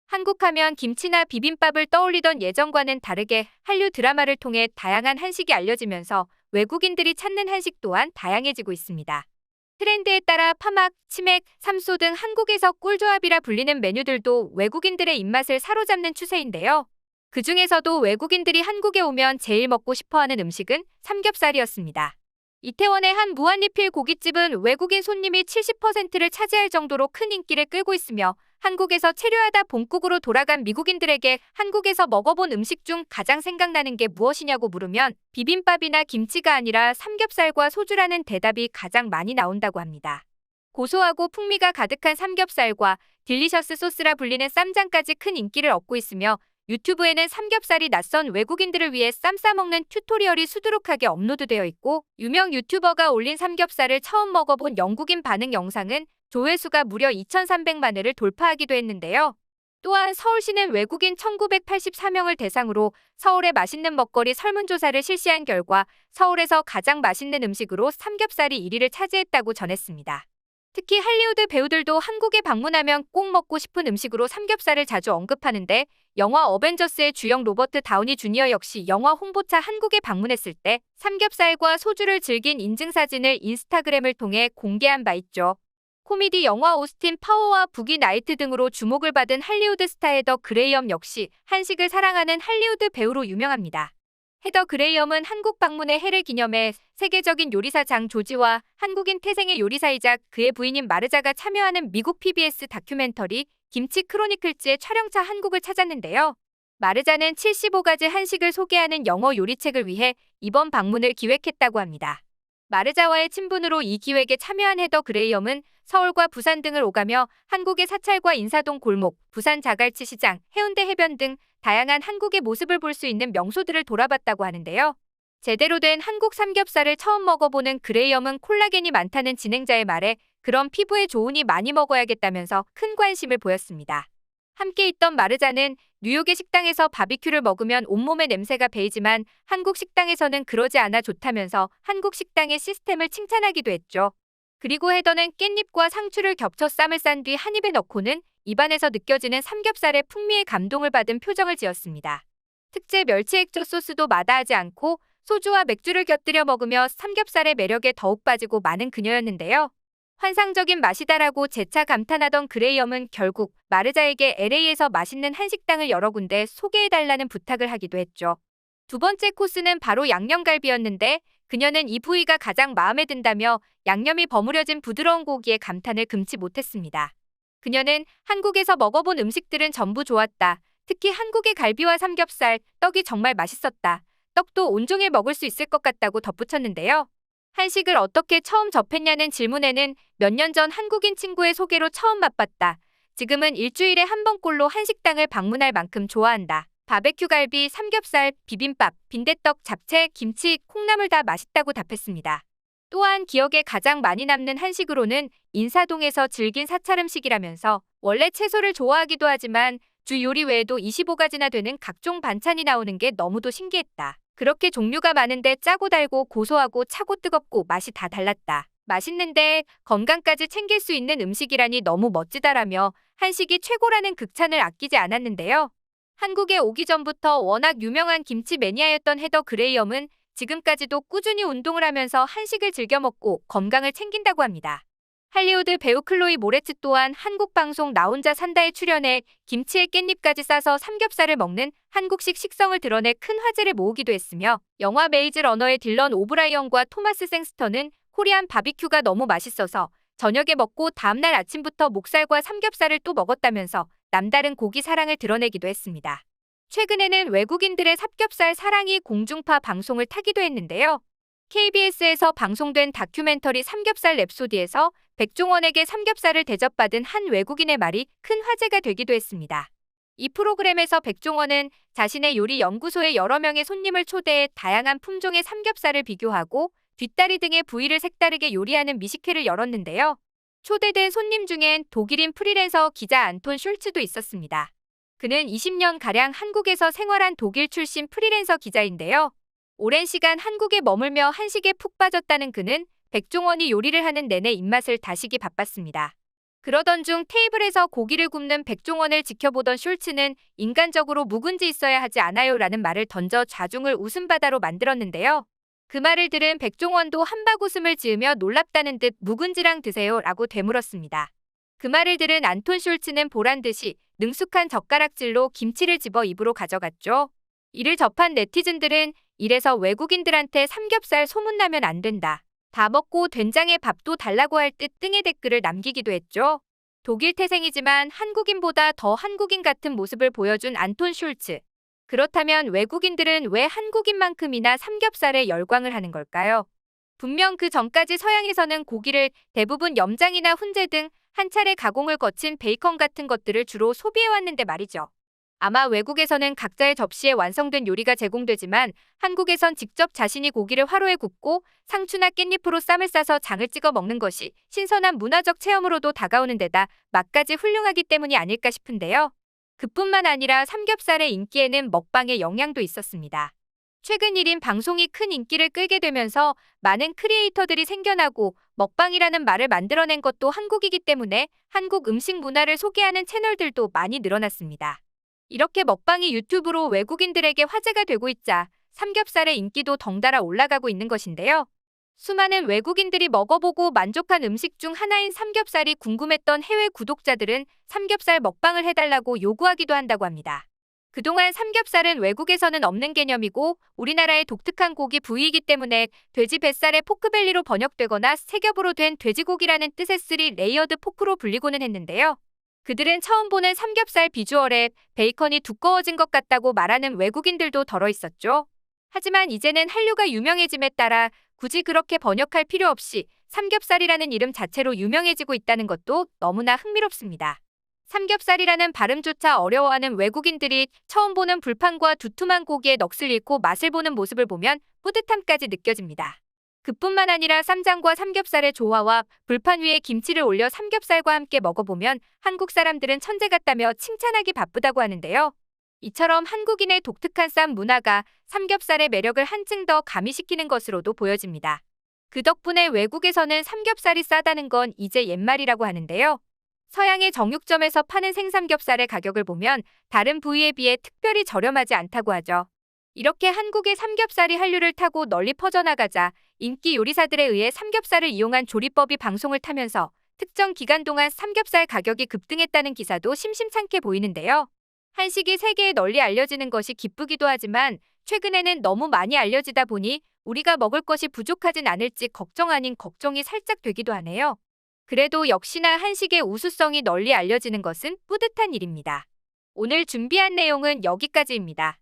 한국하면 김치나 비빔밥을 떠올리던 예전과는 다르게 한류 드라마를 통해 다양한 한식이 알려지면서 외국인들이 찾는 한식 또한 다양해지고 있습니다. 트렌드에 따라 파막, 치맥, 삼소 등 한국에서 꿀조합이라 불리는 메뉴들도 외국인들의 입맛을 사로잡는 추세인데요. 그중에서도 외국인들이 한국에 오면 제일 먹고 싶어하는 음식은 삼겹살이었습니다. 이태원의 한 무한리필 고깃집은 외국인 손님이 70%를 차지할 정도로 큰 인기를 끌고 있으며 한국에서 체류하다 본국으로 돌아간 미국인들에게 한국에서 먹어본 음식 중 가장 생각나는 게 무엇이냐고 물으면 비빔밥이나 김치가 아니라 삼겹살과 소주라는 대답이 가장 많이 나온다고 합니다. 고소하고 풍미가 가득한 삼겹살과 딜리셔스 소스라 불리는 쌈장까지 큰 인기를 얻고 있으며 유튜브에는 삼겹살이 낯선 외국인들을 위해 쌈 싸먹는 튜토리얼이 수두룩하게 업로드되어 있고 유명 유튜버가 올린 삼겹살을 처음 먹어본 영국인 반응 영상은 조회수가 무려 2,300만 회를 돌파하기도 했는데요. 또한 서울시는 외국인 1,984명을 대상으로 서울의 맛있는 먹거리 설문조사를 실시한 결과 서울에서 가장 맛있는 음식으로 삼겹살이 1위를 차지했다고 전했습니다. 특히 할리우드 배우들도 한국에 방문하면 꼭 먹고 싶은 음식으로 삼겹살을 자주 언급하는데 영화 어벤져스의 주역 로버트 다우니 주니어 역시 영화 홍보차 한국에 방문했을 때 삼겹살과 소주를 즐긴 인증사진을 인스타그램을 통해 공개한 바 있죠. 코미디 영화 오스틴 파워와 부기 나이트 등으로 주목을 받은 할리우드 스타 헤더 그레이엄 역시 한식을 사랑하는 할리우드 배우로 유명합니다. 헤더 그레이엄은 한국 방문의 해를 기념해 세계적인 요리사 장 조지와 한국인 태생의 요리사이자 그의 부인인 마르자가 참여하는 미국 PBS 다큐멘터리 김치 크로니클즈의 촬영차 한국을 찾았는데요. 마르자는 75가지 한식을 소개하는 영어 요리책을 위해 이번 방문을 기획했다고 합니다. 마르자와의 친분으로 이 기획에 참여한 헤더 그레이엄은 서울과 부산 등을 오가며 한국의 사찰과 인사동 골목, 부산 자갈치 시장, 해운대 해변 등 다양한 한국의 모습을 볼 수 있는 명소들을 돌아봤다고 하는데요. 제대로 된 한국 삼겹살을 처음 먹어보는 그레이엄은 콜라겐이 많다는 진행자의 말에 그럼 피부에 좋으니 많이 먹어야겠다면서 큰 관심을 보였습니다. 함께 있던 마르자는 뉴욕의 식당에서 바비큐를 먹으면 온몸에 냄새가 배이지만 한국 식당에서는 그러지 않아 좋다면서 한국 식당의 시스템을 칭찬하기도 했죠. 그리고 헤더는 깻잎과 상추를 겹쳐 쌈을 싼 뒤 한 입에 넣고는 입안에서 느껴지는 삼겹살의 풍미에 감동을 받은 표정을 지었습니다. 특제 멸치 액젓 소스도 마다하지 않고 소주와 맥주를 곁들여 먹으며 삼겹살의 매력에 더욱 빠지고 마는 그녀였는데요. 환상적인 맛이다라고 재차 감탄하던 그레이엄은 결국 마르자에게 LA에서 맛있는 한식당을 여러 군데 소개해달라는 부탁을 하기도 했죠. 두 번째 코스는 바로 양념갈비였는데 그녀는 이 부위가 가장 마음에 든다며 양념이 버무려진 부드러운 고기에 감탄을 금치 못했습니다. 그녀는 한국에서 먹어본 음식들은 전부 좋았다. 특히 한국의 갈비와 삼겹살, 떡이 정말 맛있었다. 떡도 온종일 먹을 수 있을 것 같다고 덧붙였는데요. 한식을 어떻게 처음 접했냐는 질문에는 몇 년 전 한국인 친구의 소개로 처음 맛봤다. 지금은 일주일에 한 번꼴로 한식당을 방문할 만큼 좋아한다. 바베큐 갈비, 삼겹살, 비빔밥, 빈대떡, 잡채, 김치, 콩나물 다 맛있다고 답했습니다. 또한 기억에 가장 많이 남는 한식으로는 인사동에서 즐긴 사찰 음식이라면서 원래 채소를 좋아하기도 하지만 주 요리 외에도 25가지나 되는 각종 반찬이 나오는 게 너무도 신기했다. 그렇게 종류가 많은데 짜고 달고 고소하고 차고 뜨겁고 맛이 다 달랐다. 맛있는데 건강까지 챙길 수 있는 음식이라니 너무 멋지다라며 한식이 최고라는 극찬을 아끼지 않았는데요. 한국에 오기 전부터 워낙 유명한 김치 매니아였던 헤더 그레이엄은 지금까지도 꾸준히 운동을 하면서 한식을 즐겨 먹고 건강을 챙긴다고 합니다. 할리우드 배우 클로이 모레츠 또한 한국 방송 나 혼자 산다에 출연해 김치에 깻잎까지 싸서 삼겹살을 먹는 한국식 식성을 드러내 큰 화제를 모으기도 했으며 영화 메이즈 러너의 딜런 오브라이언과 토마스 생스터는 코리안 바비큐가 너무 맛있어서 저녁에 먹고 다음날 아침부터 목살과 삼겹살을 또 먹었다면서 남다른 고기 사랑을 드러내기도 했습니다. 최근에는 외국인들의 삼겹살 사랑이 공중파 방송을 타기도 했는데요. KBS에서 방송된 다큐멘터리 삼겹살 랩소디에서 백종원에게 삼겹살을 대접받은 한 외국인의 말이 큰 화제가 되기도 했습니다. 이 프로그램에서 백종원은 자신의 요리 연구소에 여러 명의 손님을 초대해 다양한 품종의 삼겹살을 비교하고 뒷다리 등의 부위를 색다르게 요리하는 미식회를 열었는데요. 초대된 손님 중엔 독일인 프리랜서 기자 안톤 슐츠도 있었습니다. 그는 20년가량 한국에서 생활한 독일 출신 프리랜서 기자인데요. 오랜 시간 한국에 머물며 한식에 푹 빠졌다는 그는 백종원이 요리를 하는 내내 입맛을 다시기 바빴습니다. 그러던 중 테이블에서 고기를 굽는 백종원을 지켜보던 숄츠는 인간적으로 묵은지 있어야 하지 않아요? 라는 말을 던져 좌중을 웃음바다로 만들었는데요. 그 말을 들은 백종원도 한박 웃음을 지으며 놀랍다는 듯 묵은지랑 드세요 라고 되물었습니다. 그 말을 들은 안톤 숄츠는 보란듯이 능숙한 젓가락질로 김치를 집어 입으로 가져갔죠. 이를 접한 네티즌들은 이래서 외국인들한테 삼겹살 소문나면 안 된다. 다 먹고 된장에 밥도 달라고 할 듯 등의 댓글을 남기기도 했죠. 독일 태생이지만 한국인보다 더 한국인 같은 모습을 보여준 안톤 숄츠. 그렇다면 외국인들은 왜 한국인만큼이나 삼겹살에 열광을 하는 걸까요? 분명 그 전까지 서양에서는 고기를 대부분 염장이나 훈제 등 한 차례 가공을 거친 베이컨 같은 것들을 주로 소비해왔는데 말이죠. 아마 외국에서는 각자의 접시에 완성된 요리가 제공되지만 한국에선 직접 자신이 고기를 화로에 굽고 상추나 깻잎으로 쌈을 싸서 장을 찍어 먹는 것이 신선한 문화적 체험으로도 다가오는 데다 맛까지 훌륭하기 때문이 아닐까 싶은데요. 그뿐만 아니라 삼겹살의 인기에는 먹방의 영향도 있었습니다. 최근 1인 방송이 큰 인기를 끌게 되면서 많은 크리에이터들이 생겨나고 먹방이라는 말을 만들어낸 것도 한국이기 때문에 한국 음식 문화를 소개하는 채널들도 많이 늘어났습니다. 이렇게 먹방이 유튜브로 외국인들에게 화제가 되고 있자 삼겹살의 인기도 덩달아 올라가고 있는 것인데요. 수많은 외국인들이 먹어보고 만족한 음식 중 하나인 삼겹살이 궁금했던 해외 구독자들은 삼겹살 먹방을 해달라고 요구하기도 한다고 합니다. 그동안 삼겹살은 외국에서는 없는 개념이고 우리나라의 독특한 고기 부위이기 때문에 돼지 뱃살의 포크벨리로 번역되거나 세겹으로 된 돼지고기라는 뜻의 3레이어드 포크로 불리고는 했는데요. 그들은 처음 보는 삼겹살 비주얼에 베이컨이 두꺼워진 것 같다고 말하는 외국인들도 덜어 있었죠. 하지만 이제는 한류가 유명해짐에 따라 굳이 그렇게 번역할 필요 없이 삼겹살이라는 이름 자체로 유명해지고 있다는 것도 너무나 흥미롭습니다. 삼겹살이라는 발음조차 어려워하는 외국인들이 처음 보는 불판과 두툼한 고기의 넋을 잃고 맛을 보는 모습을 보면 뿌듯함까지 느껴집니다. 그뿐만 아니라 쌈장과 삼겹살의 조화와 불판 위에 김치를 올려 삼겹살과 함께 먹어보면 한국 사람들은 천재 같다며 칭찬하기 바쁘다고 하는데요. 이처럼 한국인의 독특한 쌈 문화가 삼겹살의 매력을 한층 더 가미시키는 것으로도 보여집니다. 그 덕분에 외국에서는 삼겹살이 싸다는 건 이제 옛말이라고 하는데요. 서양의 정육점에서 파는 생삼겹살의 가격을 보면 다른 부위에 비해 특별히 저렴하지 않다고 하죠. 이렇게 한국의 삼겹살이 한류를 타고 널리 퍼져나가자 인기 요리사들에 의해 삼겹살을 이용한 조리법이 방송을 타면서 특정 기간 동안 삼겹살 가격이 급등했다는 기사도 심심찮게 보이는데요. 한식이 세계에 널리 알려지는 것이 기쁘기도 하지만 최근에는 너무 많이 알려지다 보니 우리가 먹을 것이 부족하진 않을지 걱정 아닌 걱정이 살짝 되기도 하네요. 그래도 역시나 한식의 우수성이 널리 알려지는 것은 뿌듯한 일입니다. 오늘 준비한 내용은 여기까지입니다.